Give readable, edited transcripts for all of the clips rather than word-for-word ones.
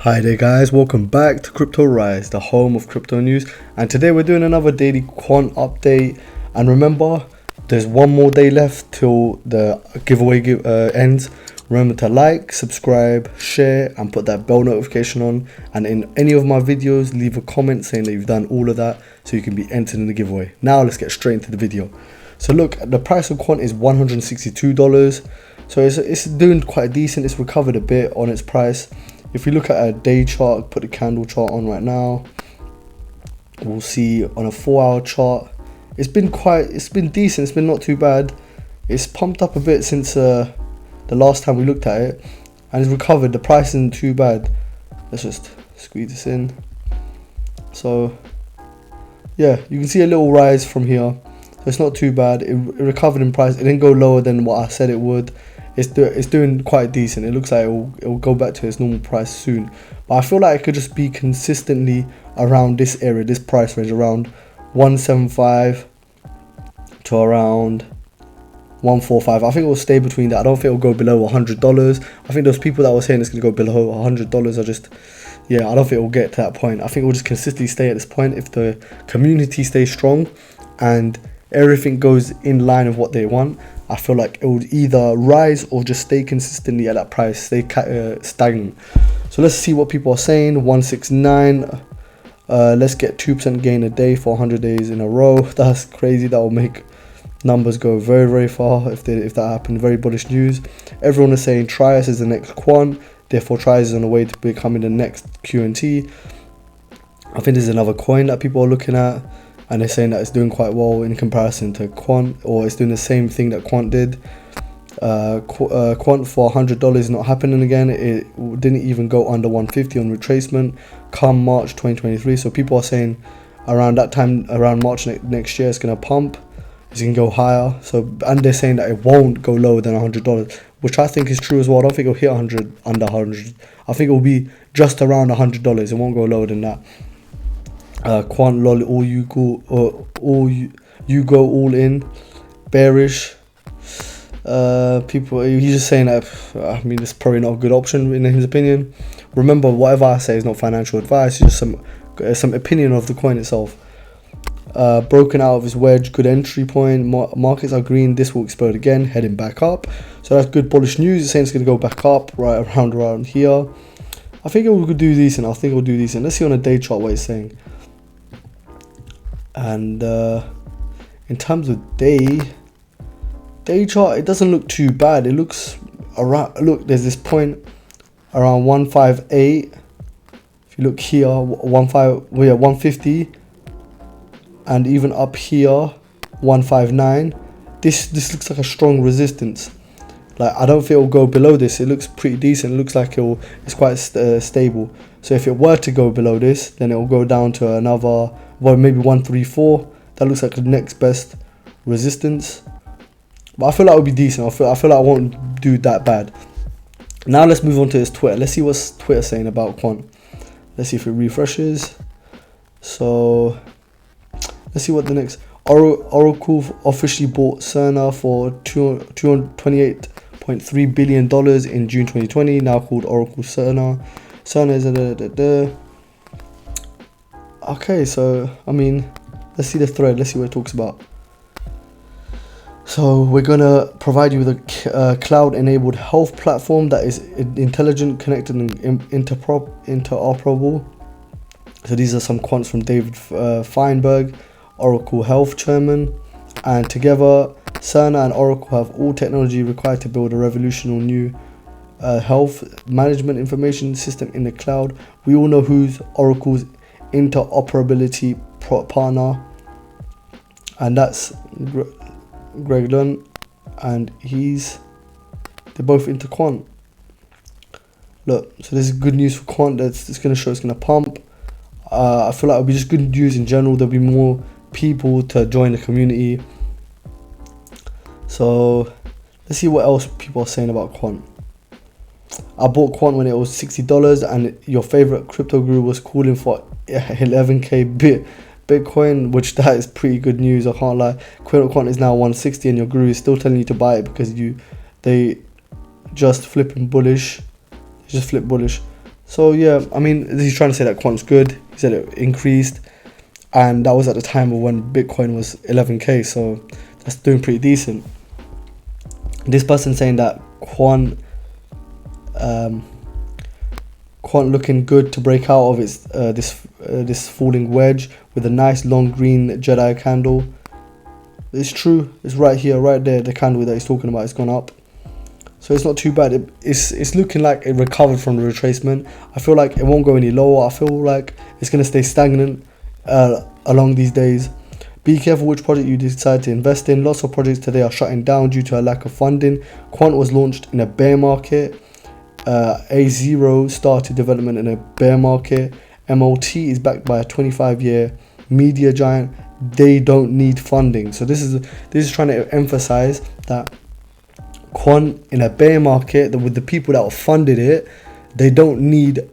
Hi there guys, welcome back to Crypto Rise, the home of crypto news, and today we're doing another daily quant update. And remember, there's one more day left till the giveaway ends. Remember to like, subscribe, share and put that bell notification on, and in any of my videos leave a comment saying that you've done all of that so you can be entered in the giveaway. Now let's get straight into the video. So look, the price of quant is $162, so it's doing quite decent. It's recovered a bit on its price. If we look at a day chart, put the candle chart on right now, we'll see on a 4-hour chart, it's been decent, it's been not too bad. It's pumped up a bit since the last time we looked at it, and it's recovered. The price isn't too bad. Let's just squeeze this in. So yeah, you can see a little rise from here, so it's not too bad. It recovered in price. It didn't go lower than what I said it would. It's doing quite decent. It looks like it will go back to its normal price soon, but I feel like it could just be consistently around this area, this price range, around 175 to around 145. I think it will stay between that. I don't think it will go below $100. I think those people that were saying it's going to go below $100 are just, yeah, I don't think it will get to that point. I think it will just consistently stay at this point if the community stays strong and everything goes in line with what they want. I feel like it would either rise or just stay consistently at that price, stay stagnant. So let's see what people are saying. 169. Let's get 2% gain a day for 100 days in a row. That's crazy. That will make numbers go very, very far if that happened. Very bullish news. Everyone is saying Trias is the next quant. Therefore, Trias is on the way to becoming the next QNT. I think there's another coin that people are looking at, and they're saying that it's doing quite well in comparison to Quant, or it's doing the same thing that Quant did. Quant for $100 is not happening again. It didn't even go under 150 on retracement come March 2023. So people are saying around that time, around March next year, it's going to pump. It's going to go higher. So, and they're saying that it won't go lower than $100, which I think is true as well. I don't think it'll hit 100 under 100. I think it will be just around $100. It won't go lower than that. Quant lol, all you go all in, bearish. People, he's just saying that. I mean, it's probably not a good option in his opinion. Remember, whatever I say is not financial advice. It's just some opinion of the coin itself. Broken out of his wedge, good entry point. Markets are green. This will explode again, heading back up. So that's good bullish news. It's saying it's going to go back up right around here. I think it will do decent. I think it will do decent. Let's see on a day chart what it's saying. And in terms of day chart, it doesn't look too bad. It looks around, look, there's this point around 158. If you look here, 150, and even up here 159. This looks like a strong resistance. Like, I don't think it'll go below this. It looks pretty decent. It looks like it's quite stable. So if it were to go below this, then it will go down to another, well, maybe 134. That looks like the next best resistance. But I feel like it will be decent. I feel like I won't do that bad. Now let's move on to his Twitter. Let's see what's Twitter saying about Quant. Let's see if it refreshes. So let's see what the next. Oracle officially bought Cerner for $228.3 billion in June 2020, now called Oracle Cerner. Cerner is okay, so I mean, let's see the thread, let's see what it talks about. So we're gonna provide you with a cloud-enabled health platform that is intelligent, connected, and interoperable. So these are some quants from David Feinberg, Oracle Health Chairman, and together Cerner and Oracle have all technology required to build a revolutionary new health management information system in the cloud. We all know who's Oracle's interoperability partner, and that's Greg Dunn, and they're both into Quant. Look, so this is good news for Quant. It's going to show it's going to pump. I feel like it'll be just good news in general. There'll be more people to join the community. So let's see what else people are saying about Quant. I bought Quant when it was $60, and your favorite crypto guru was calling for 11k Bitcoin, which that is pretty good news. I can't lie. Quant is now 160, and your guru is still telling you to buy it because they just flipping bullish. Just flip bullish. So yeah, I mean, he's trying to say that Quant's good. He said it increased, and that was at the time of when Bitcoin was 11k. So that's doing pretty decent. This person saying that Quant looking good to break out of its this falling wedge with a nice long green Jedi candle. It's true. It's right here, right there. The candle that he's talking about has gone up. So it's not too bad. It's looking like it recovered from the retracement. I feel like it won't go any lower. I feel like it's going to stay stagnant along these days. Be careful which project you decide to invest in. Lots of projects today are shutting down due to a lack of funding. Quant was launched in a bear market. A0 started development in a bear market. MOT is backed by a 25-year media giant. They don't need funding. So this is trying to emphasize that Quant in a bear market, that with the people that funded it, they don't need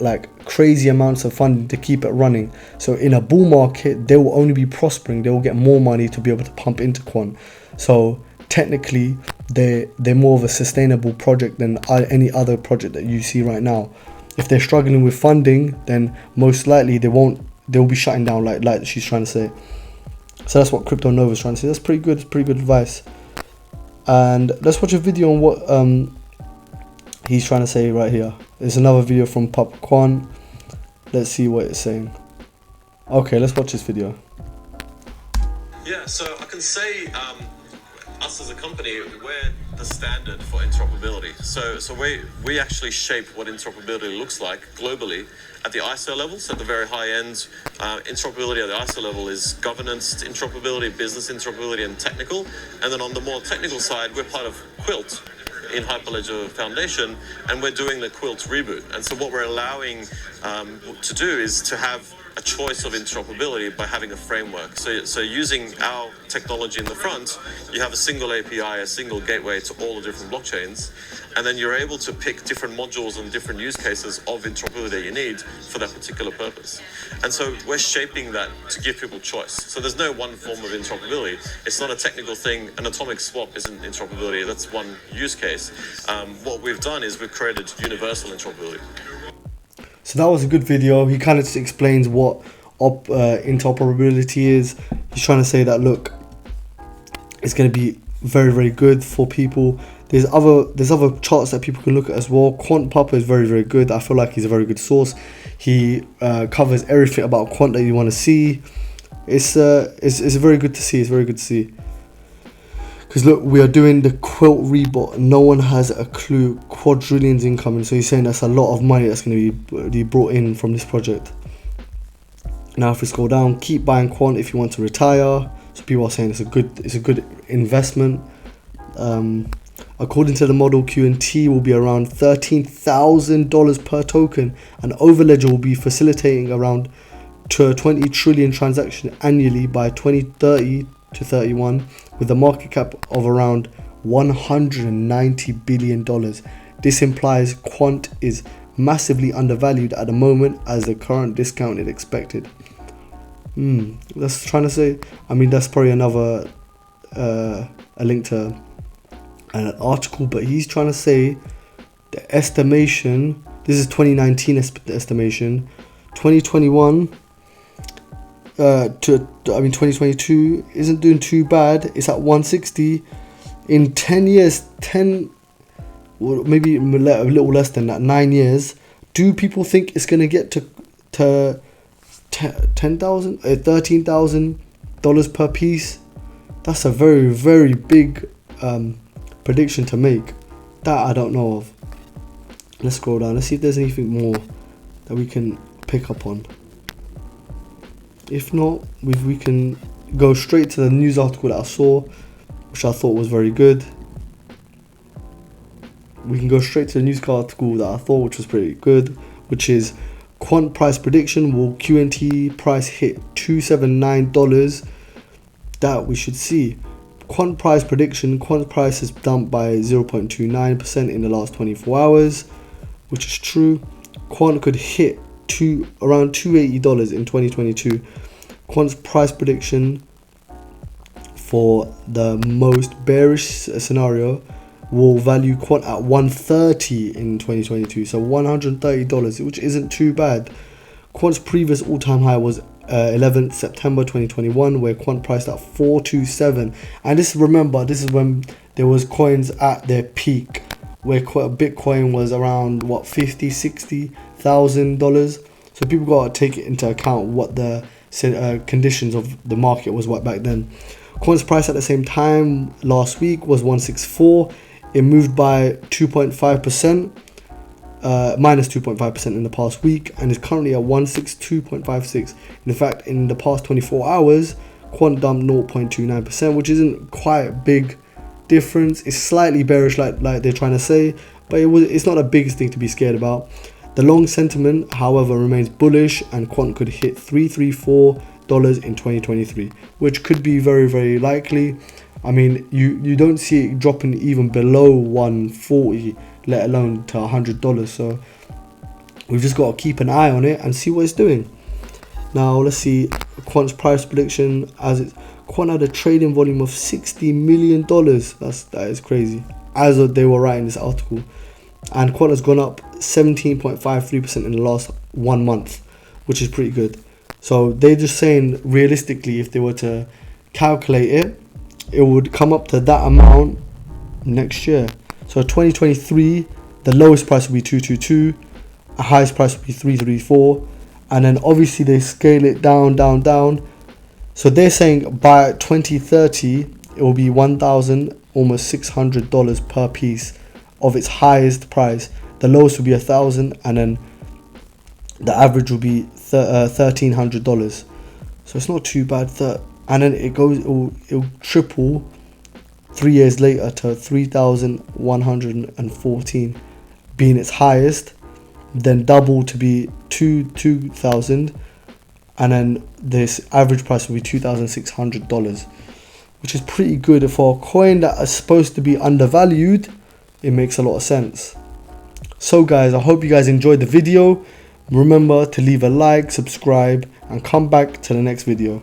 like crazy amounts of funding to keep it running. So in a bull market, they will only be prospering. They will get more money to be able to pump into Quant. So technically, they're more of a sustainable project than any other project that you see right now. If they're struggling with funding, then most likely they'll be shutting down, like she's trying to say. So that's what Crypto Nova is trying to say. That's pretty good. It's pretty good advice. And let's watch a video on what he's trying to say right here. There's another video from Pop Quant. Let's see what it's saying. Okay, let's watch this video. Yeah, so I can say us as a company, we're the standard for interoperability. So we actually shape what interoperability looks like globally at the ISO level. So at the very high end, interoperability at the ISO level is governance interoperability, business interoperability, and technical. And then on the more technical side, we're part of Quilt in Hyperledger Foundation, and we're doing the Quilt reboot. And so what we're allowing to do is to have a choice of interoperability by having a framework. So using our technology in the front, you have a single API, a single gateway to all the different blockchains, and then you're able to pick different modules and different use cases of interoperability that you need for that particular purpose. And so we're shaping that to give people choice. So there's no one form of interoperability. It's not a technical thing. An atomic swap isn't interoperability. That's one use case. What we've done is we've created universal interoperability. So that was a good video. He kind of just explains what interoperability is. He's trying to say that, look, it's going to be very, very good for people. There's other charts that people can look at as well. Quant Papa is very, very good. I feel like he's a very good source. He covers everything about Quant that you want to see. It's very good to see. It's very good to see. Because look, we are doing the Quilt rebot. No one has a clue. Quadrillions incoming. So he's saying that's a lot of money that's going to be brought in from this project. Now, if we scroll down, keep buying Quant if you want to retire. So people are saying it's a good investment. According to the model, QNT will be around $13,000 per token, and Overledger will be facilitating around 20 trillion transactions annually by 2030 to 31, with a market cap of around $190 billion. This implies Quant is massively undervalued at the moment, as the current discount is expected. That's trying to say, I mean, that's probably another a link to an article, but he's trying to say the estimation, this is 2019 estimation, 2021 2022 isn't doing too bad. It's at 160. In 10 years, maybe a little less than that, 9 years, do people think it's going to get to $10,000, $13,000 per piece? That's a very, very big prediction to make. That I don't know of. Let's scroll down. Let's see if there's anything more that we can pick up on. If not, we can go straight to the news article that I saw, which I thought was very good. We can go straight to the news article that I thought which was pretty good, which is Quant price prediction. Will QNT price hit $279? That we should see. Quant price prediction. Quant price has dumped by 0.29% in the last 24 hours, which is true. Quant could hit around $280 in 2022. Quant's price prediction for the most bearish scenario will value Quant at 130 in 2022, so $130, which isn't too bad. Quant's previous all-time high was 11th September 2021, where Quant priced at 427, and this is when there was coins at their peak, where Bitcoin was around what, $50,000-$60,000. So people got to take it into account what the conditions of the market was back then. Quant's price at the same time last week was 164. It moved by 2.5%, minus 2.5% in the past week, and is currently at 162.56. In fact, in the past 24 hours, Quant dumped 0.29%, which isn't quite a big difference. It's slightly bearish, like they're trying to say, but it's not the biggest thing to be scared about. The long sentiment, however, remains bullish, and Quant could hit $334 in 2023, which could be very, very likely. I mean, you don't see it dropping even below 140, let alone to $100. So we've just got to keep an eye on it and see what it's doing. Now let's see Quant's price prediction. Quant had a trading volume of $60 million. That is crazy, as they were writing this article. And Quant has gone up 17.53% in the last 1 month, which is pretty good. So they're just saying, realistically, if they were to calculate it, it would come up to that amount next year. So 2023, the lowest price will be 222, the highest price will be 334, and then obviously they scale it down. So they're saying by 2030, it will be $1,000, almost $600 per piece of its highest price. The lowest will be $1,000, and then the average will be $1,300. So it's not too bad. And then it'll triple 3 years later to 3,114 being its highest, then double to be 2,000, and then this average price will be $2,600, which is pretty good for a coin that is supposed to be undervalued. It makes a lot of sense. So guys, I hope you guys enjoyed the video. Remember to leave a like, subscribe, and come back to the next video.